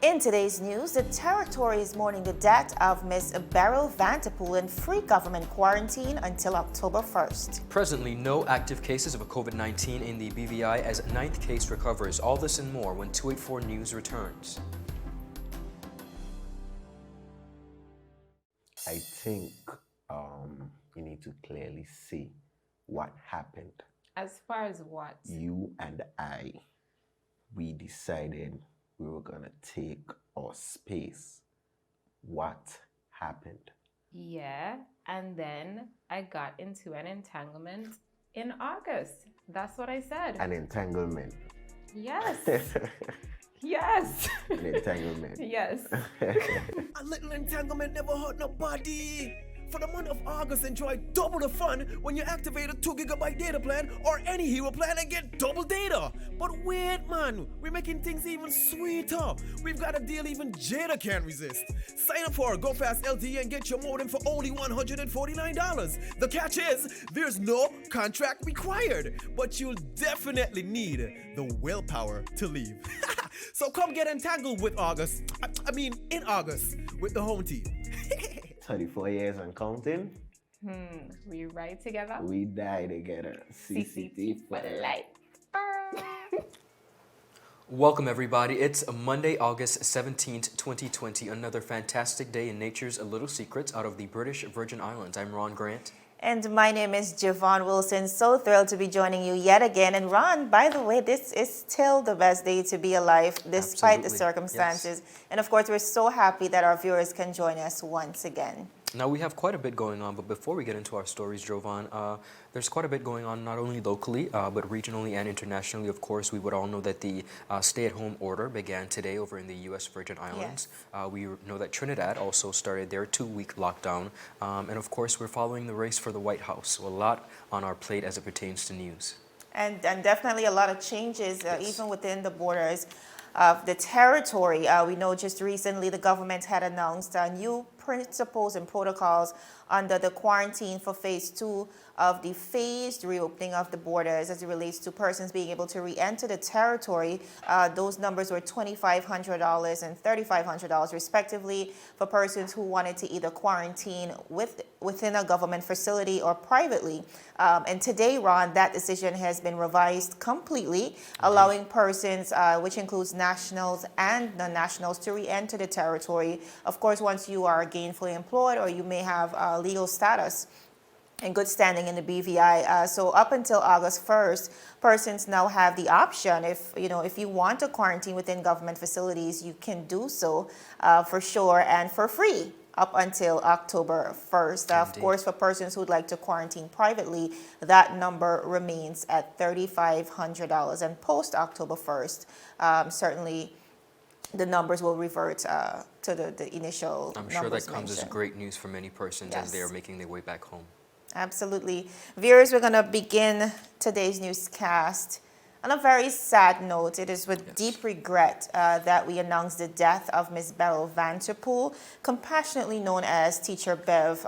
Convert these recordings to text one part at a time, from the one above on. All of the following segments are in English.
In today's news, the territory is mourning the death of Miss Beryl Vanterpool in free government quarantine until October 1st. Presently, no active cases of COVID-19 in the BVI as ninth case recovers. All this and more when 284 News returns. I think you need to clearly see what happened. As far as what? You and I, we decided we were going to take our space. What happened? Yeah, and then I got into an entanglement in August. That's what I said. An entanglement. Yes. Yes. An entanglement. Yes. A little entanglement never hurt nobody. For the month of August, enjoy double the fun when you activate a 2 GB data plan or any hero plan and get double data. But wait, man, we're making things even sweeter. We've got a deal even Jada can't resist. Sign up for our Go Fast LTE and get your modem for only $149. The catch is, there's no contract required, but you'll definitely need the willpower to leave. So come get entangled with August. In August with the home team. 34 years and counting. We ride together. We die together. CCT for life. Welcome everybody. It's Monday, August 17th, 2020. Another fantastic day in nature's little secrets out of the British Virgin Islands. I'm Ron Grant. And my name is Javon Wilson. So thrilled to be joining you yet again. And Ron, by the way, this is still the best day to be alive despite the Absolutely. circumstances. Yes. And of course, we're so happy that our viewers can join us once again. Now, we have quite a bit going on, but before we get into our stories, Jovan, there's quite a bit going on not only locally, but regionally and internationally. Of course, we would all know that the stay-at-home order began today over in the U.S. Virgin Islands. Yes. We know that Trinidad also started their 2-week lockdown. And of course, we're following the race for the White House. So a lot on our plate as it pertains to news. And definitely a lot of changes, Yes. even within the borders of the territory. We know just recently the government had announced new principles and protocols under the quarantine for phase 2 of the phased reopening of the borders as it relates to persons being able to re-enter the territory. Those numbers were $2,500 and $3,500 respectively for persons who wanted to either quarantine within a government facility or privately. And today, Ron, that decision has been revised completely, allowing persons, which includes nationals and non-nationals, to re-enter the territory. Of course, once you are gainfully employed or you may have legal status in good standing in the BVI. So up until August 1st, persons now have the option. If you want to quarantine within government facilities, you can do so for sure and for free up until October 1st. Of course, for persons who'd like to quarantine privately, that number remains at $3,500. And post October 1st, certainly the numbers will revert to the initial numbers I'm sure that comes as mentioned. great news for many persons as they Yes. are making their way back home. Absolutely. Viewers, we're going to begin today's newscast on a very sad note. It is with deep regret that we announce the death of Ms. Beryl Vanterpool, compassionately known as Teacher Bev.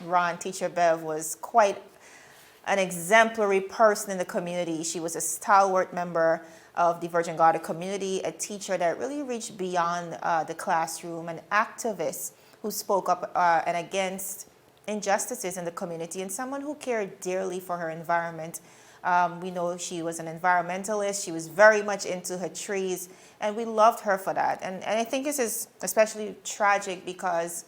Ron, Teacher Bev was quite an exemplary person in the community. She was a stalwart member of the Virgin Gorda community, a teacher that really reached beyond the classroom, an activist who spoke up and against injustices in the community, and someone who cared dearly for her environment. We know she was an environmentalist. She was very much into her trees, and we loved her for that. And I think this is especially tragic because,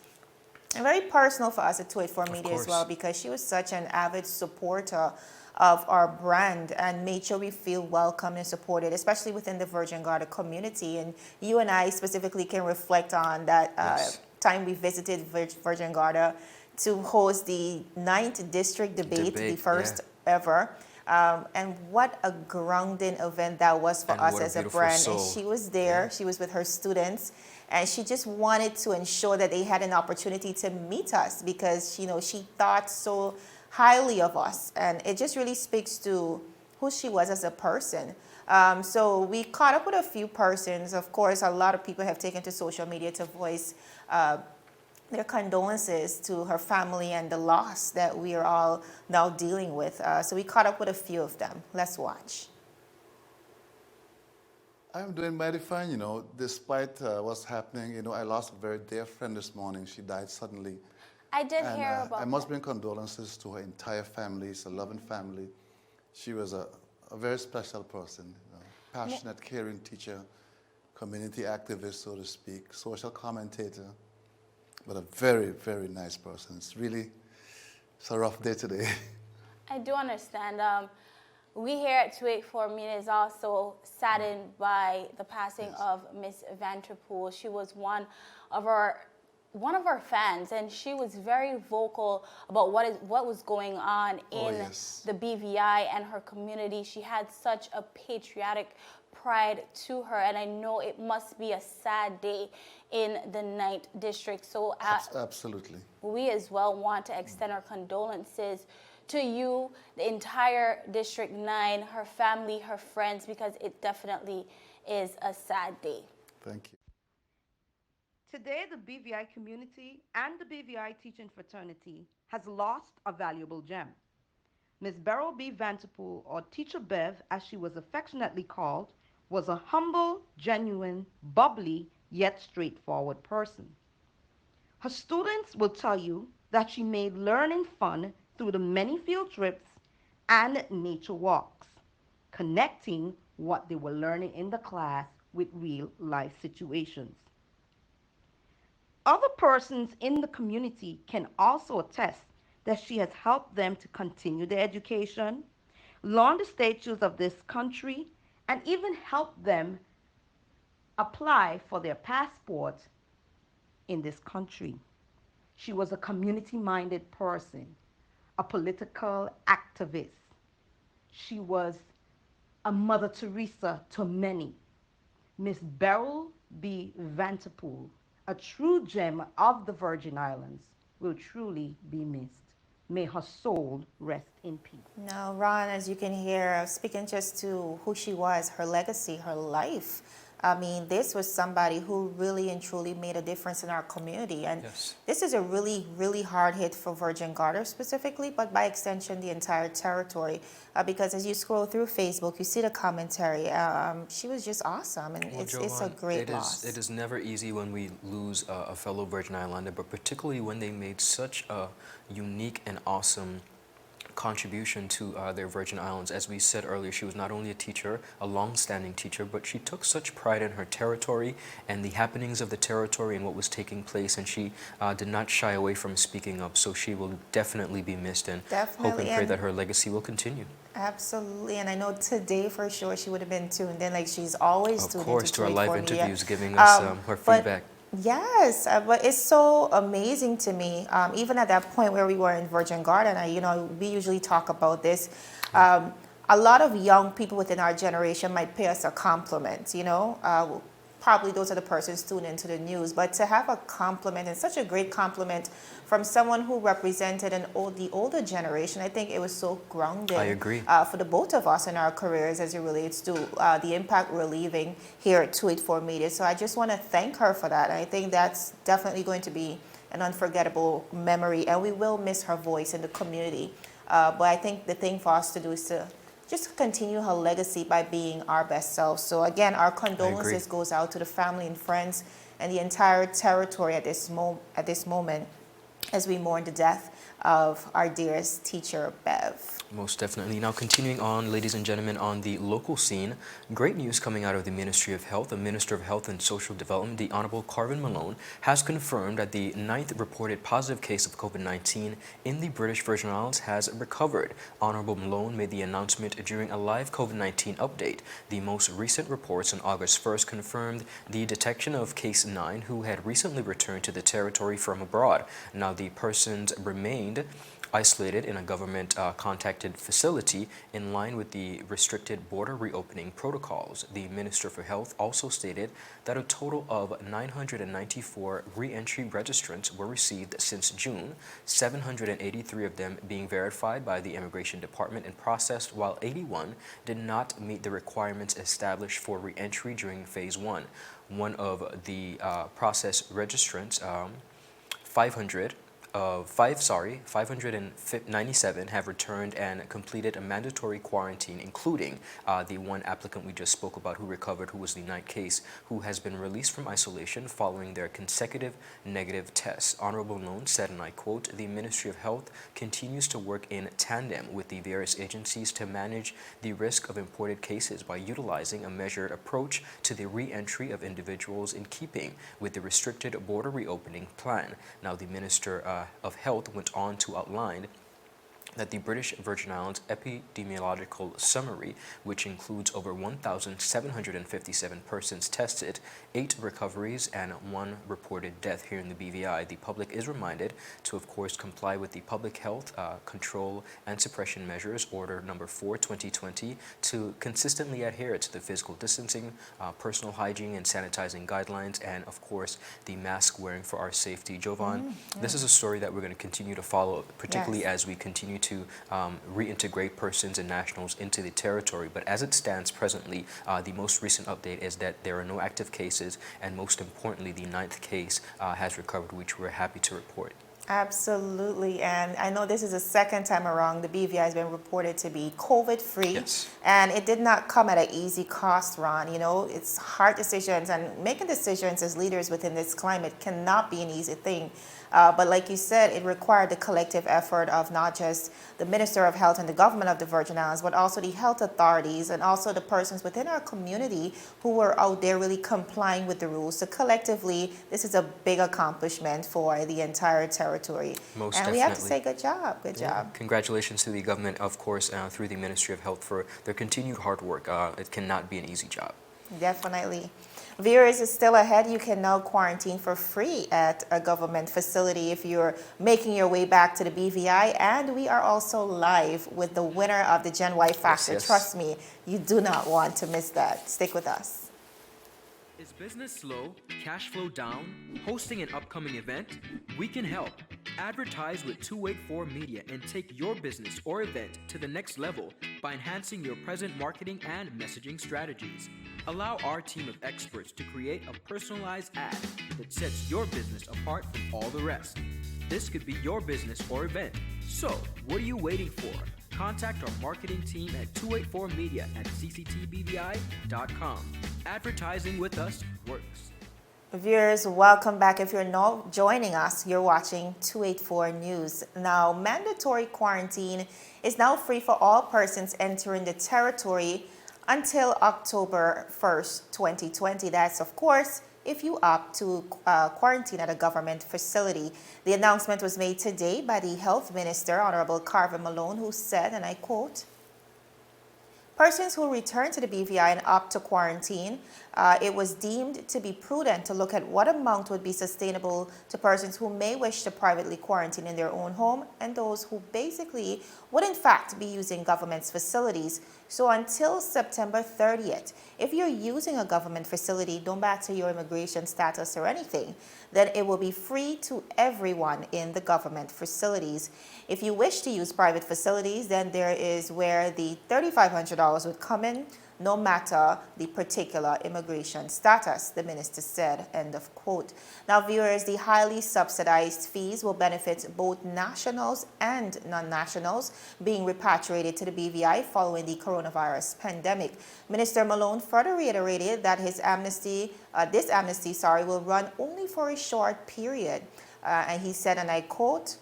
and very personal for us at 284 Media as well, because she was such an avid supporter of our brand and made sure we feel welcome and supported, especially within the Virgin Gorda community. And you and I specifically can reflect on that time we visited Virgin Gorda to host the 9th District Debate, the first ever. And what a grounding event that was for us as a brand. Soul. And she was there, she was with her students, and she just wanted to ensure that they had an opportunity to meet us because, she thought so highly of us. And it just really speaks to who she was as a person. So we caught up with a few persons. Of course, a lot of people have taken to social media to voice their condolences to her family and the loss that we are all now dealing with. So we caught up with a few of them. Let's watch. I'm doing mighty fine, despite what's happening. I lost a very dear friend this morning. She died suddenly. I did And hear I about must that. bring condolences to her entire family. It's a loving family. She was a very special person, passionate, caring teacher, community activist, so to speak, social commentator, but a very, very nice person. It's a rough day today. I do understand. We here at 284 Media is also saddened by the passing of Miss Vanterpool. She was one of our fans, and she was very vocal about what was going on in the BVI and her community. She had such a patriotic pride to her, and I know it must be a sad day in the 9th District. So Absolutely. we as well want to extend our condolences to you, the entire District 9, her family, her friends, because it definitely is a sad day. Thank you. Today, the BVI community and the BVI teaching fraternity has lost a valuable gem. Miss Beryl B. Vanterpool, or Teacher Bev, as she was affectionately called, was a humble, genuine, bubbly, yet straightforward person. Her students will tell you that she made learning fun through the many field trips and nature walks, connecting what they were learning in the class with real life situations. Other persons in the community can also attest that she has helped them to continue their education, learn the statutes of this country, and even help them apply for their passport in this country. She was a community-minded person, a political activist. She was a Mother Teresa to many. Miss Beryl B. Vanterpool, a true gem of the Virgin Islands, will truly be missed. May her soul rest in peace. Now, Ron, as you can hear, speaking just to who she was, her legacy, her life. I mean, this was somebody who really and truly made a difference in our community. And this is a really, really hard hit for Virgin Gorda specifically, but by extension, the entire territory. Because as you scroll through Facebook, you see the commentary. She was just awesome, and it's a great loss. It is never easy when we lose a fellow Virgin Islander, but particularly when they made such a unique and awesome contribution to their Virgin Islands. As we said earlier, she was not only a teacher, a long-standing teacher, but she took such pride in her territory and the happenings of the territory and what was taking place, and she did not shy away from speaking up. So she will definitely be missed, and hope and pray that her legacy will continue. Absolutely, and I know today for sure she would have been tuned in, like she's always tuned in. Of course, to our live interviews, giving us her feedback. Yes, but it's so amazing to me. Even at that point where we were in Virgin Gorda, and we usually talk about this. A lot of young people within our generation might pay us a compliment. Probably those are the persons tuned into the news. But to have a compliment, and such a great compliment from someone who represented the older generation, I think it was so grounded. I agree. For the both of us in our careers as it relates to the impact we're leaving here at 284 Media. So I just want to thank her for that. I think that's definitely going to be an unforgettable memory, and we will miss her voice in the community. But I think the thing for us to do is to just continue her legacy by being our best selves. So again, our condolences goes out to the family and friends and the entire territory at this moment as we mourn the death of our dearest teacher, Bev. Most definitely. Now, continuing on, ladies and gentlemen, on the local scene, great news coming out of the Ministry of Health. The Minister of Health and Social Development, the Honorable Carvin Malone, has confirmed that the 9th reported positive case of COVID-19 in the British Virgin Islands has recovered. Honorable Malone made the announcement during a live COVID-19 update. The most recent reports on August 1st confirmed the detection of case 9, who had recently returned to the territory from abroad. Now, the persons remained isolated in a government-contacted facility in line with the restricted border reopening protocols. The Minister for Health also stated that a total of 994 re-entry registrants were received since June, 783 of them being verified by the Immigration Department and processed, while 81 did not meet the requirements established for re-entry during Phase 1. One of the processed registrants, 500, 597 have returned and completed a mandatory quarantine, including the one applicant we just spoke about who recovered, who was the ninth case, who has been released from isolation following their consecutive negative tests. Honorable Malone said, and I quote, "The Ministry of Health continues to work in tandem with the various agencies to manage the risk of imported cases by utilizing a measured approach to the re-entry of individuals in keeping with the restricted border reopening plan." Now, the Minister of Health went on to outline that the British Virgin Islands epidemiological summary, which includes over 1,757 persons tested, 8 recoveries, and 1 reported death here in the BVI, the public is reminded to, of course, comply with the Public Health Control and Suppression Measures Order Number 4, 2020, to consistently adhere to the physical distancing, personal hygiene and sanitizing guidelines, and, of course, the mask wearing for our safety. Jovan, this is a story that we're going to continue to follow, particularly as we continue to reintegrate persons and nationals into the territory. But as it stands presently, the most recent update is that there are no active cases, and most importantly, the 9th case has recovered, which we're happy to report. Absolutely, and I know this is the second time around the BVI has been reported to be COVID-free, Yes. and it did not come at an easy cost, Ron. You know, it's hard decisions, and making decisions as leaders within this climate cannot be an easy thing. But like you said, it required the collective effort of not just the Minister of Health and the government of the Virgin Islands, but also the health authorities and also the persons within our community who were out there really complying with the rules. So collectively, this is a big accomplishment for the entire territory. Most and definitely. we have to say good job, good job. Congratulations to the government, of course, through the Ministry of Health for their continued hard work. It cannot be an easy job. Definitely. Viewers, is still ahead. You can now quarantine for free at a government facility if you're making your way back to the BVI. And we are also live with the winner of the Gen Y Factor. Yes. Trust me, you do not want to miss that. Stick with us. Is business slow? Cash flow down? Hosting an upcoming event? We can help. Advertise with 284 Media and take your business or event to the next level by enhancing your present marketing and messaging strategies. Allow our team of experts to create a personalized ad that sets your business apart from all the rest. This could be your business or event. So, what are you waiting for? Contact our marketing team at 284media@cctbvi.com. Advertising with us works. Viewers, welcome back. If you're now joining us, you're watching 284 News. Now, mandatory quarantine is now free for all persons entering the territory until October 1st, 2020. That's, of course, if you opt to quarantine at a government facility. The announcement was made today by the Health Minister, Honorable Carver Malone, who said, and I quote, "Persons who return to the BVI and opt to quarantine, it was deemed to be prudent to look at what amount would be sustainable to persons who may wish to privately quarantine in their own home and those who basically would in fact be using government's facilities. So until September 30th, if you're using a government facility, don't matter your immigration status or anything, then it will be free to everyone in the government facilities. If you wish to use private facilities, then there is where the $3,500 would come in, no matter the particular immigration status," the minister said, end of quote. Now, viewers, the highly subsidized fees will benefit both nationals and non-nationals being repatriated to the BVI following the coronavirus pandemic. Minister Malone further reiterated that this amnesty, will run only for a short period. And he said, and I quote,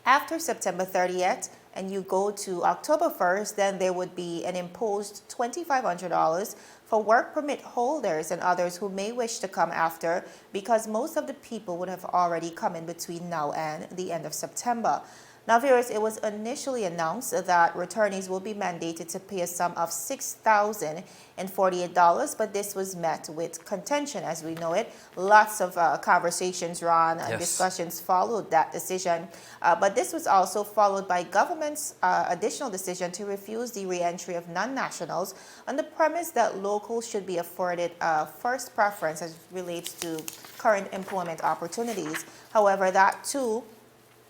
"After September 30th, and you go to October 1st, then there would be an imposed $2,500 for work permit holders and others who may wish to come after, because most of the people would have already come in between now and the end of September." Now, viewers, it was initially announced that returnees will be mandated to pay a sum of $6,048, but this was met with contention, as we know it. Lots of conversations, Ron, and discussions followed that decision. But this was also followed by government's additional decision to refuse the re-entry of non-nationals on the premise that locals should be afforded first preference as it relates to current employment opportunities. However, that too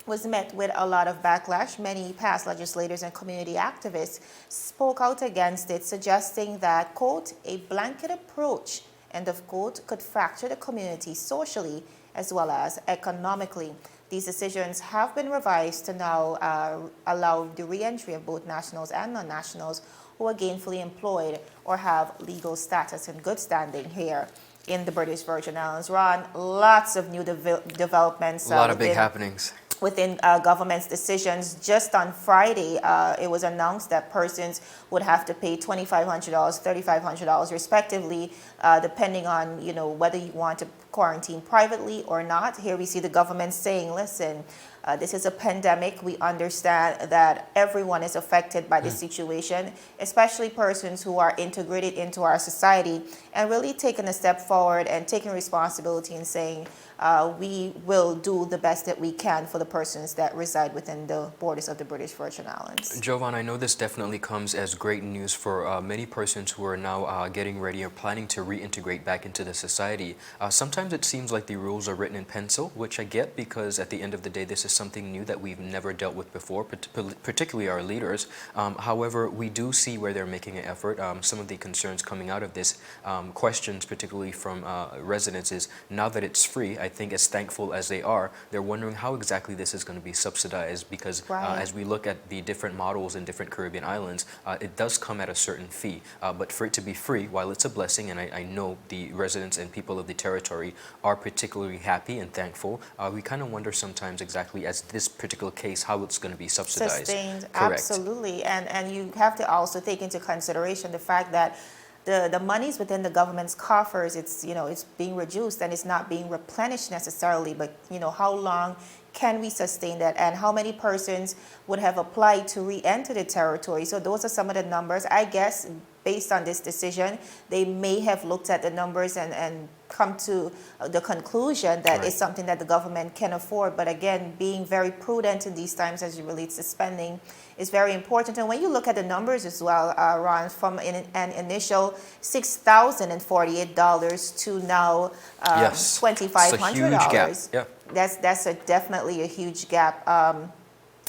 was met with a lot of backlash. Many past legislators and community activists spoke out against it, suggesting that, quote, "a blanket approach," end of quote, could fracture the community socially as well as economically. These decisions have been revised to now allow the re-entry of both nationals and non-nationals who are gainfully employed or have legal status and good standing here in the British Virgin Islands. Ron, lots of new developments. A lot of big happenings. Within government's decisions. Just on Friday, it was announced that persons would have to pay $2,500, $3,500 respectively, depending on, you know, whether you want to quarantine privately or not. Here we see the government saying, listen, this is a pandemic. We understand that everyone is affected by the situation, especially persons who are integrated into our society, and really taking a step forward and taking responsibility and saying, we will do the best that we can for the persons that reside within the borders of the British Virgin Islands. Jovan, I know this definitely comes as great news for many persons who are now getting ready or planning to reintegrate back into the society. Sometimes it seems like the rules are written in pencil, which I get because at the end of the day, this is something new that we've never dealt with before, particularly our leaders. However, we do see where they're making an effort. Some of the concerns coming out of this, questions particularly from residents, is now that it's free, I think as thankful as they are, they're wondering how exactly this is going to be subsidized because as we look at the different models in different Caribbean islands, it does come at a certain fee. But for it to be free, while it's a blessing, and I know the residents and people of the territory are particularly happy and thankful, we kind of wonder sometimes exactly as this particular case how it's going to be subsidized. Sustained, Correct. absolutely. And you have to also take into consideration the fact that the monies within the government's coffers, it's, you know, it's being reduced and it's not being replenished necessarily, but, you know, how long can we sustain that, and how many persons would have applied to re-enter the territory? So those are some of the numbers. I guess based on this decision, they may have looked at the numbers and come to the conclusion that it's something that the government can afford. But again, being very prudent in these times as it relates to spending is very important. And when you look at the numbers as well, Ron, from an initial $6,048 to now $2,500. It's a huge gap. Yeah. That's definitely a huge gap.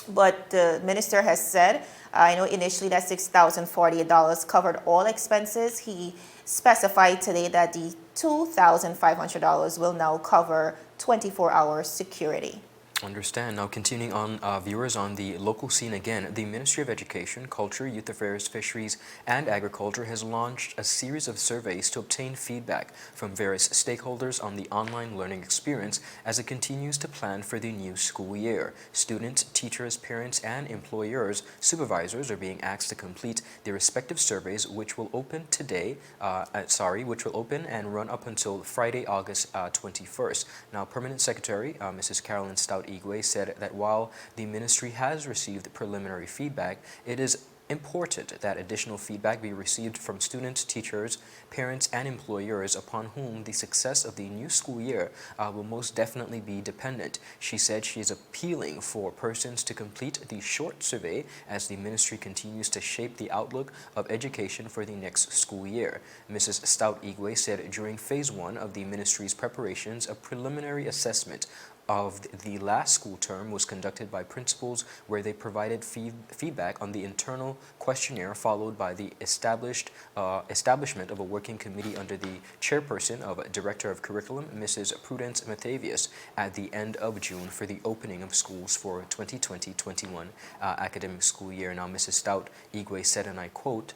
But the minister has said, I know initially that $6,048 covered all expenses. He specified today that the $2,500 will now cover 24-hour security. Understand. Now, continuing on, viewers, on the local scene again, the Ministry of Education, Culture, Youth Affairs, Fisheries, and Agriculture has launched a series of surveys to obtain feedback from various stakeholders on the online learning experience as it continues to plan for the new school year. Students, teachers, parents, and employers, supervisors are being asked to complete their respective surveys, which will open today, which will open and run up until Friday, August 21st. Now, Permanent Secretary, Mrs. Carolyn Stout-Igwe, said that while the ministry has received preliminary feedback, it is important that additional feedback be received from students, teachers, parents, and employers upon whom the success of the new school year will most definitely be dependent. She said she is appealing for persons to complete the short survey as the ministry continues to shape the outlook of education for the next school year. Mrs. Stout-Igwe said during phase 1 of the ministry's preparations, a preliminary assessment of the last school term was conducted by principals, where they provided feedback on the internal questionnaire, followed by the establishment of a working committee under the chairperson of Director of Curriculum, Mrs. Prudence Matavius, at the end of June for the opening of schools for 2020-21 academic school year. Now, Mrs. Stout-Igwe said, and I quote,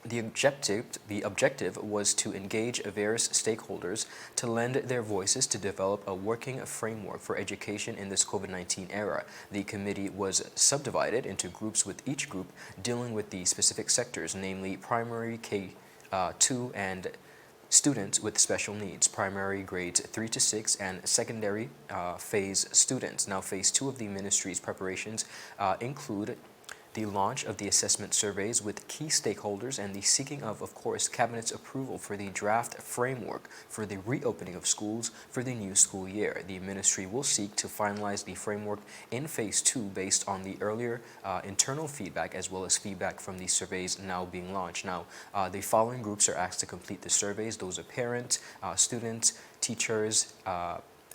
The objective was to engage various stakeholders to lend their voices to develop a working framework for education in this COVID-19 era. The committee was subdivided into groups, with each group dealing with the specific sectors, namely primary K-2 and students with special needs, primary grades 3 to 6, and secondary phase students. Now, phase 2 of the ministry's preparations include the launch of the assessment surveys with key stakeholders and the seeking of course, Cabinet's approval for the draft framework for the reopening of schools for the new school year. The ministry will seek to finalize the framework in phase 2 based on the earlier internal feedback as well as feedback from the surveys now being launched. Now, the following groups are asked to complete the surveys. Those are parents, students, teachers,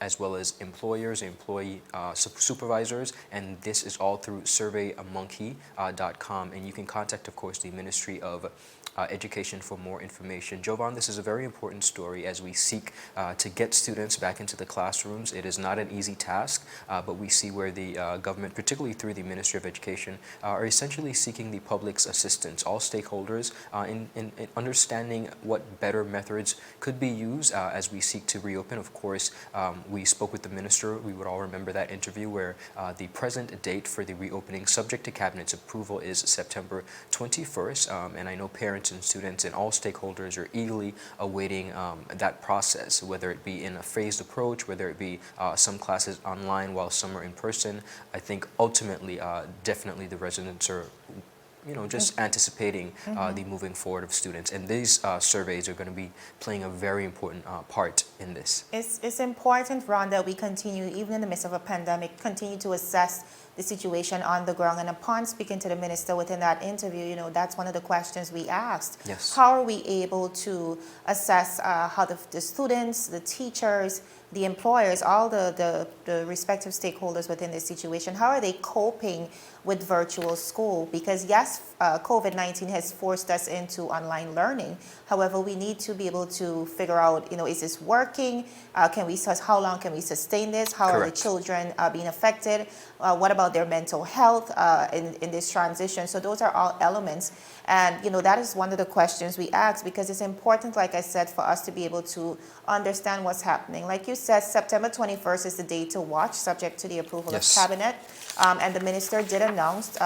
as well as employers, employee supervisors, and this is all through surveymonkey.com. And you can contact, of course, the Ministry of Education for more information. Jovan, this is a very important story as we seek to get students back into the classrooms. It is not an easy task, but we see where the government, particularly through the Ministry of Education, are essentially seeking the public's assistance, all stakeholders, in understanding what better methods could be used as we seek to reopen. Of course, we spoke with the minister. We would all remember that interview where the present date for the reopening, subject to Cabinet's approval, is September 21st, and I know parents and students and all stakeholders are eagerly awaiting that process, whether it be in a phased approach, whether it be some classes online while some are in person. I think ultimately, definitely the residents are just anticipating the moving forward of students. And these surveys are going to be playing a very important part in this. It's important, Ron, that we continue, even in the midst of a pandemic, continue to assess the situation on the ground. And upon speaking to the minister within that interview, that's one of the questions we asked. Yes. How are we able to assess how the students, the teachers, the employers, all the respective stakeholders within this situation, how are they coping with virtual school? Because yes, COVID-19 has forced us into online learning. However, we need to be able to figure out, is this working? How long can we sustain this? How are the children being affected? What about their mental health in this transition? So those are all elements. And, that is one of the questions we ask, because it's important, like I said, for us to be able to understand what's happening. Like you said, September 21st is the date to watch, subject to the approval of Cabinet. And the minister did announce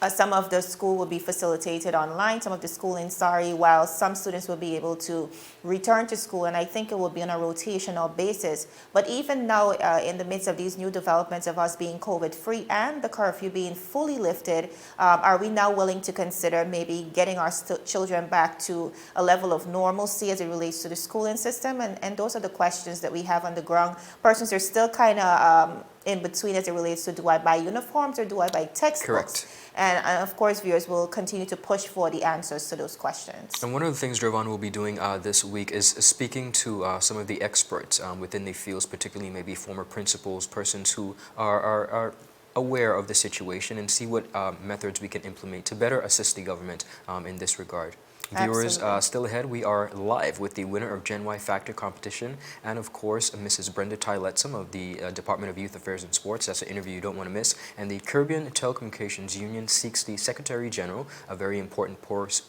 some of the school will be facilitated online, some of the schooling, while some students will be able to return to school, and I think it will be on a rotational basis. But even now, in the midst of these new developments of us being COVID-free and the curfew being fully lifted, are we now willing to consider maybe getting our children back to a level of normalcy as it relates to the schooling system? And those are the questions that we have on the ground. Persons are still kind of in between as it relates to, do I buy uniforms or do I buy textbooks? Correct. And of course, viewers will continue to push for the answers to those questions. And one of the things Jovan will be doing this week is speaking to some of the experts within the fields, particularly maybe former principals, persons who are aware of the situation, and see what methods we can implement to better assist the government in this regard. Viewers, still ahead, we are live with the winner of Gen Y Factor competition, and of course, Mrs. Brenda Tyletsum of the Department of Youth Affairs and Sports. That's an interview you don't want to miss. And the Caribbean Telecommunications Union seeks the Secretary General, a very important post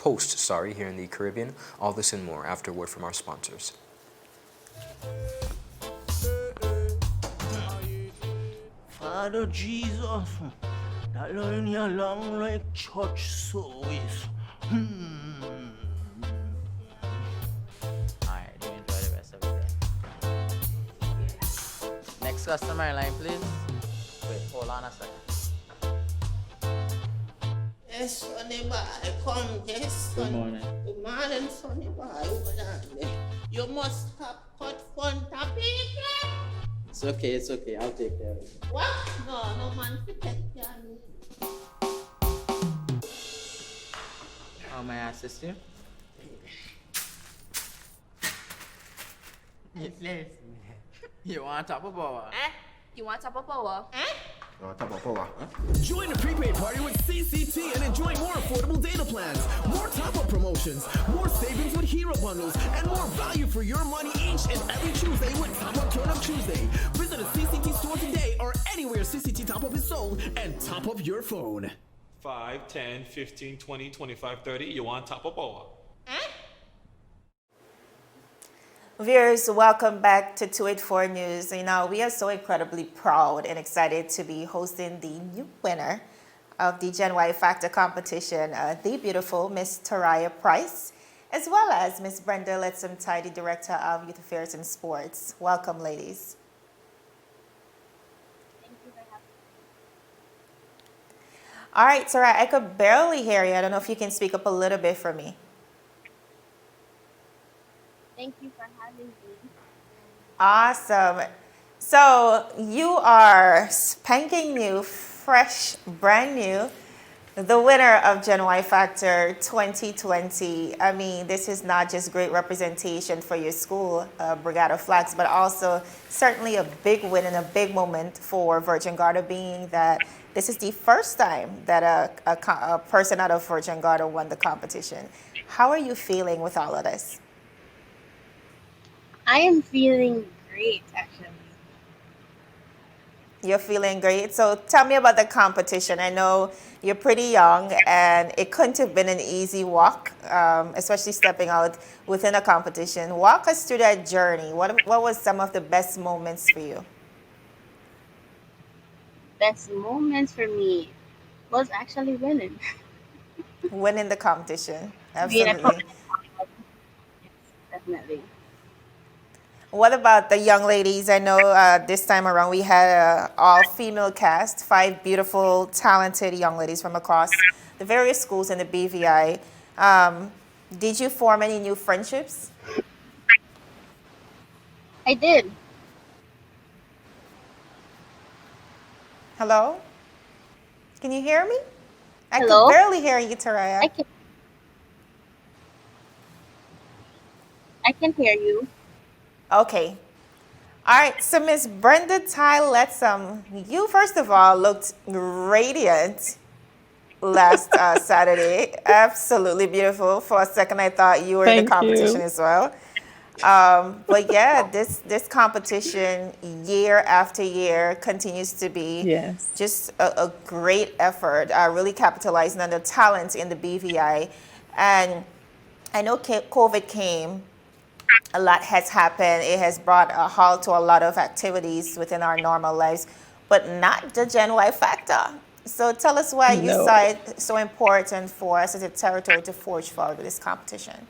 here in the Caribbean. All this and more after a word from our sponsors. Father Jesus, that line you long like church service. Alright, do enjoy the rest of it then. Next customer line, please. Wait, hold on a second. Yes, Sonny boy, come, yes, Sonny. Good morning. Good morning, Sonny boy. Over there. You must have cut front of people. It's okay, I'll take care of it. What? No man, forget you. How may I assist you? Yes. You want top of power? You want top of power? Join the prepaid party with CCT and enjoy more affordable data plans, more top-up promotions, more savings with hero bundles, and more value for your money each and every Tuesday with Top Up Turn Up Tuesday. Visit a CCT store today or anywhere CCT Top Up is sold and top up your phone. 5, 10, 15, 20, 25, 30. You want top of power? Viewers, welcome back to 284 News. We are so incredibly proud and excited to be hosting the new winner of the Gen Y Factor competition, the beautiful Miss Taraya Price, as well as Miss Brenda Tyletsum, the Director of Youth Affairs and Sports. Welcome, ladies. Thank you for having me. All right, Taraya, I could barely hear you. I don't know if you can speak up a little bit for me. Thank you for having me. Awesome. So you are spanking new, fresh, brand new The winner of Gen Y Factor 2020. I mean, this is not just great representation for your school, Brigada Flags, but also certainly a big win and a big moment for Virgin Garda, being that this is the first time that a person out of Virgin Garda won the competition. How are you feeling with all of this? I am feeling great, actually. You're feeling great. So tell me about the competition. I know you're pretty young, and it couldn't have been an easy walk, especially stepping out within a competition. Walk us through that journey. What was some of the best moments for you? Best moments for me was actually winning. Winning the competition. Being a Absolutely. yes, definitely. What about the young ladies? I know this time around we had an all-female cast, 5 beautiful, talented young ladies from across the various schools in the BVI. Did you form any new friendships? I did. Hello? Can you hear me? I could Hello? barely hear you, Taraya. I can hear you. Okay. All right. So, Miss Brenda Ty Letsam, you first of all looked radiant last Saturday. Absolutely beautiful. For a second, I thought you were in the Thank competition you. as well. But yeah, this competition year after year continues to be Yes. just a great effort, really capitalizing on the talent in the BVI. And I know COVID came, a lot has happened. It has brought a halt to a lot of activities within our normal lives, but not the Gen Y factor. So tell us why you No. saw it so important for us as a territory to forge forward with this competition.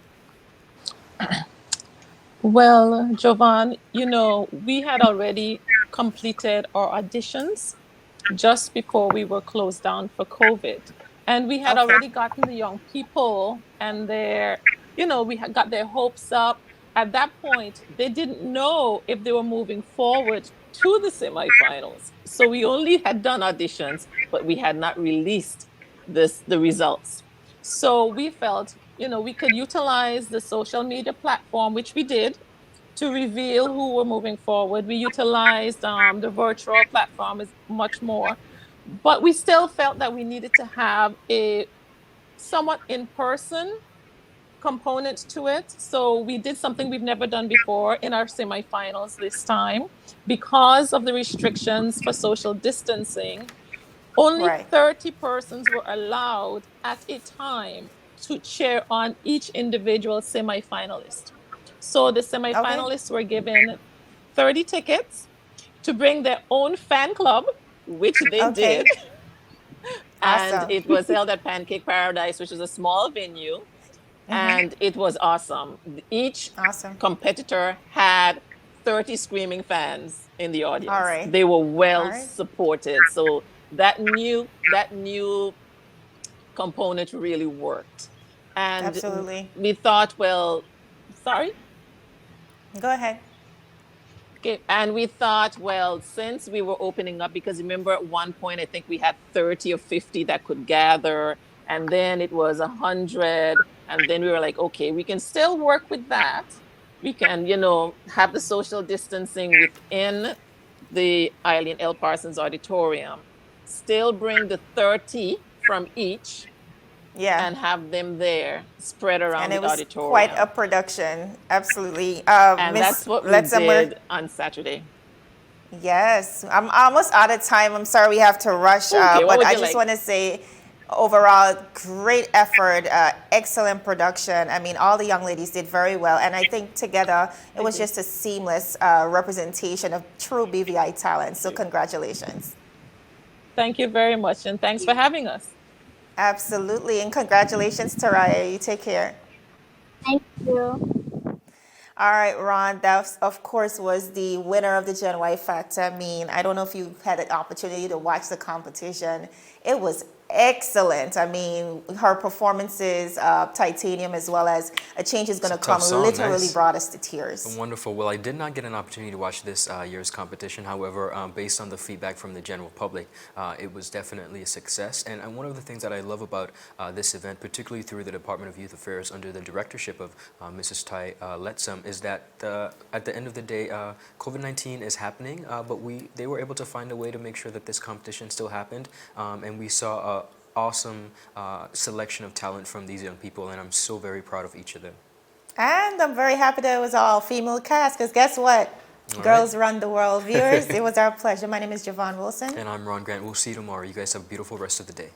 Well, Jovan, we had already completed our auditions just before we were closed down for COVID. And we had Okay. already gotten the young people and we had got their hopes up. At that point, they didn't know if they were moving forward to the semifinals. So we only had done auditions, but we had not released the results. So we felt, we could utilize the social media platform, which we did, to reveal who were moving forward. We utilized the virtual platform is much more, but we still felt that we needed to have a somewhat in-person component to it. So we did something we've never done before in our semifinals this time. Because of the restrictions for social distancing, only Right. 30 persons were allowed at a time to cheer on each individual semifinalist. So the Okay. semifinalists were given 30 tickets to bring their own fan club, which they Okay. did. And Awesome. it was held at Pancake Paradise, which is a small venue. And it was awesome. Each Awesome. competitor had 30 screaming fans in the All audience. right. They were All well right. supported. So that new component really worked. And Absolutely. we thought, well, sorry? Go ahead. Okay. And we thought, well, since we were opening up, because remember at one point, I think we had 30 or 50 that could gather, and then it was 100. And then we were like, okay, we can still work with that. We can, have the social distancing within the Eileen L. Parsons Auditorium, still bring the 30 from each Yeah. and have them there spread around And the it was quite a auditorium. production. Absolutely. And Miss that's what we Letzemer. did on Saturday. Yes, I'm almost out of time. I'm sorry we have to rush, Okay, what but would I you just like? want to say overall, great effort, excellent production. I mean, all the young ladies did very well. And I think together it was just a seamless representation of true BVI talent. So congratulations. Thank you very much, and thanks for having us. Absolutely. And congratulations, Taraya. You take care. Thank you. All right, Ron, that of course was the winner of the Gen Y Factor. I mean, I don't know if you had an opportunity to watch the competition. It was excellent. I mean, her performances, Titanium, as well as A Change Is Gonna It's a tough Come, song, literally nice. brought us to tears. Wonderful. Well, I did not get an opportunity to watch this year's competition. However, based on the feedback from the general public, it was definitely a success. And one of the things that I love about this event, particularly through the Department of Youth Affairs under the directorship of Mrs. Tai Letsam, is that at the end of the day, COVID-19 is happening, but they were able to find a way to make sure that this competition still happened, and we saw a awesome selection of talent from these young people, and I'm so very proud of each of them. And I'm very happy that it was all female cast, because guess what? Girls run the world. Viewers, it was our pleasure. My name is Javon Wilson. And I'm Ron Grant. We'll see you tomorrow. You guys have a beautiful rest of the day.